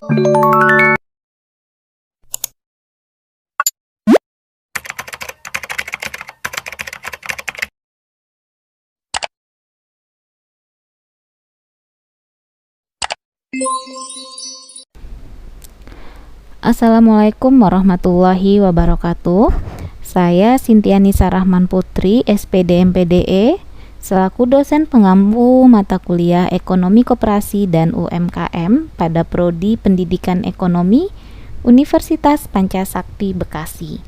Assalamualaikum warahmatullahi wabarakatuh. Saya Sintianisa Rahman Putri, SPD MPDE, selaku dosen pengampu mata kuliah Ekonomi Koperasi dan UMKM pada Prodi Pendidikan Ekonomi Universitas Pancasakti Bekasi.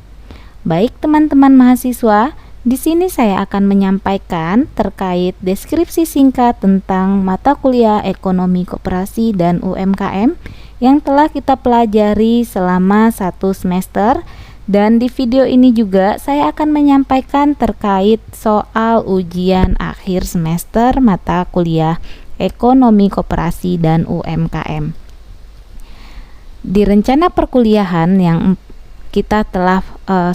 Baik teman-teman mahasiswa, di sini saya akan menyampaikan terkait deskripsi singkat tentang mata kuliah Ekonomi Koperasi dan UMKM yang telah kita pelajari selama 1 semester, dan di video ini juga saya akan menyampaikan terkait soal ujian akhir semester mata kuliah Ekonomi Koperasi dan UMKM. Di rencana perkuliahan yang kita telah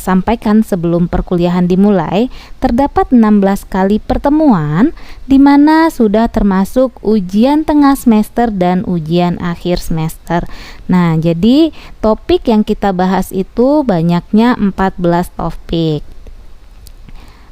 sampaikan sebelum perkuliahan dimulai, terdapat 16 kali pertemuan di mana sudah termasuk ujian tengah semester dan ujian akhir semester. Nah, jadi topik yang kita bahas itu banyaknya 14 topik.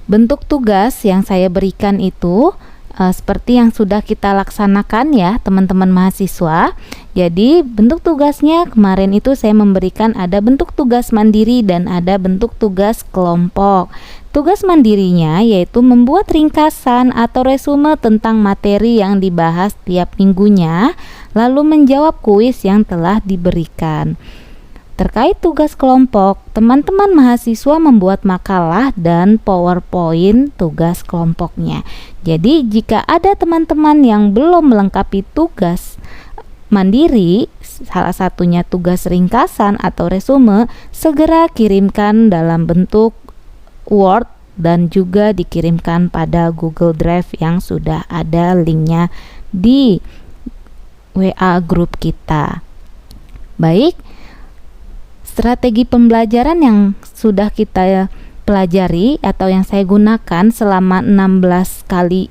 Bentuk tugas yang saya berikan itu seperti yang sudah kita laksanakan ya teman-teman mahasiswa. Jadi bentuk tugasnya kemarin itu saya memberikan ada bentuk tugas mandiri dan ada bentuk tugas kelompok. Tugas mandirinya yaitu membuat ringkasan atau resume tentang materi yang dibahas tiap minggunya, lalu menjawab kuis yang telah diberikan. Terkait tugas kelompok, teman-teman mahasiswa membuat makalah dan PowerPoint tugas kelompoknya. Jadi jika ada teman-teman yang belum melengkapi tugas mandiri, salah satunya tugas ringkasan atau resume, segera kirimkan dalam bentuk Word dan juga dikirimkan pada Google Drive yang sudah ada linknya di WA grup kita. Baik, strategi pembelajaran yang sudah kita pelajari atau yang saya gunakan selama 16 kali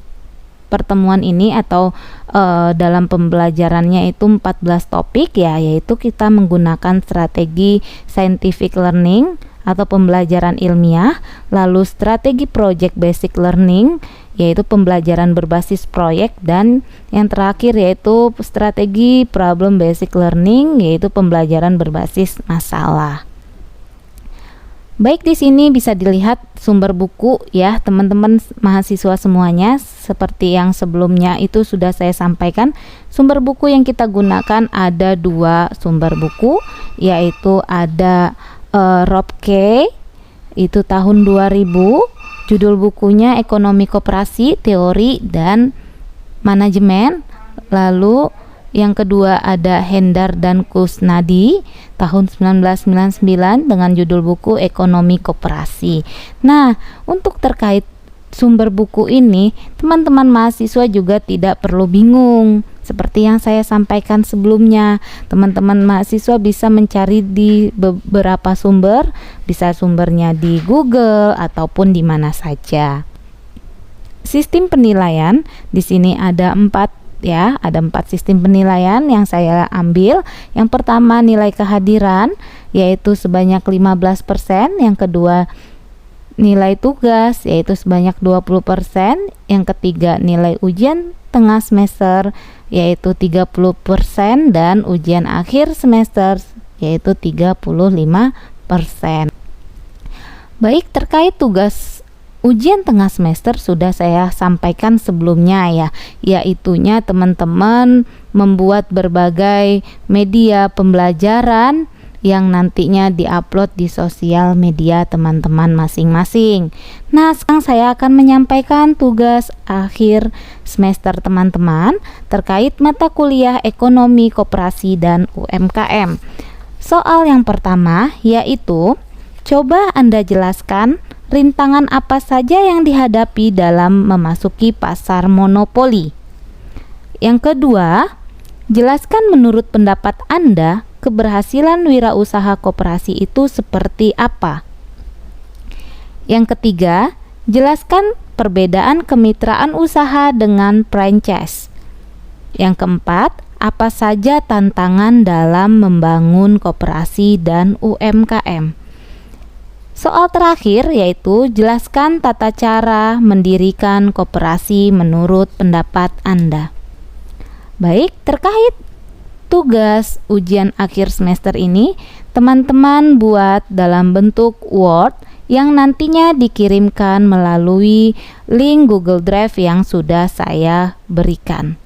pertemuan ini atau dalam pembelajarannya itu 14 topik ya, yaitu kita menggunakan strategi scientific learning atau pembelajaran ilmiah, lalu strategi project basic learning yaitu pembelajaran berbasis proyek, dan yang terakhir yaitu strategi problem basic learning yaitu pembelajaran berbasis masalah. Baik, di sini bisa dilihat sumber buku ya teman-teman mahasiswa semuanya. Seperti yang sebelumnya itu sudah saya sampaikan, sumber buku yang kita gunakan ada 2 sumber buku, yaitu ada Rob K itu tahun 2000, judul bukunya Ekonomi Koperasi, Teori dan Manajemen. Lalu yang kedua ada Hendar dan Kusnadi tahun 1999 dengan judul buku Ekonomi Koperasi. Nah, untuk terkait sumber buku ini, teman-teman mahasiswa juga tidak perlu bingung. Seperti yang saya sampaikan sebelumnya, teman-teman mahasiswa bisa mencari di beberapa sumber, bisa sumbernya di Google ataupun di mana saja. Sistem penilaian di sini ada 4 ya, ada 4 sistem penilaian yang saya ambil. Yang pertama nilai kehadiran yaitu sebanyak 15%, yang kedua nilai tugas yaitu sebanyak 20%, yang ketiga nilai ujian tengah semester yaitu 30%, dan ujian akhir semester yaitu 35%. Baik, terkait tugas ujian tengah semester sudah saya sampaikan sebelumnya ya, yaitunya teman-teman membuat berbagai media pembelajaran yang nantinya diupload di sosial media teman-teman masing-masing. Nah, sekarang saya akan menyampaikan tugas akhir semester teman-teman terkait mata kuliah Ekonomi Koperasi dan UMKM. Soal yang pertama yaitu, coba Anda jelaskan rintangan apa saja yang dihadapi dalam memasuki pasar monopoli. Yang kedua, jelaskan menurut pendapat Anda keberhasilan wirausaha koperasi itu seperti apa. Yang ketiga, jelaskan perbedaan kemitraan usaha dengan franchise. Yang keempat, apa saja tantangan dalam membangun koperasi dan UMKM. Soal terakhir yaitu jelaskan tata cara mendirikan koperasi menurut pendapat Anda. Baik, terkait tugas ujian akhir semester ini, teman-teman buat dalam bentuk Word yang nantinya dikirimkan melalui link Google Drive yang sudah saya berikan.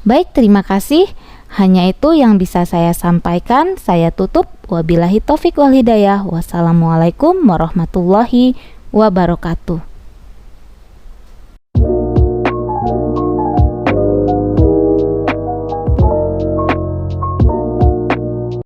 Baik, terima kasih. Hanya itu yang bisa saya sampaikan. Saya tutup. Wabillahi taufik wal hidayah. Wassalamualaikum warahmatullahi wabarakatuh.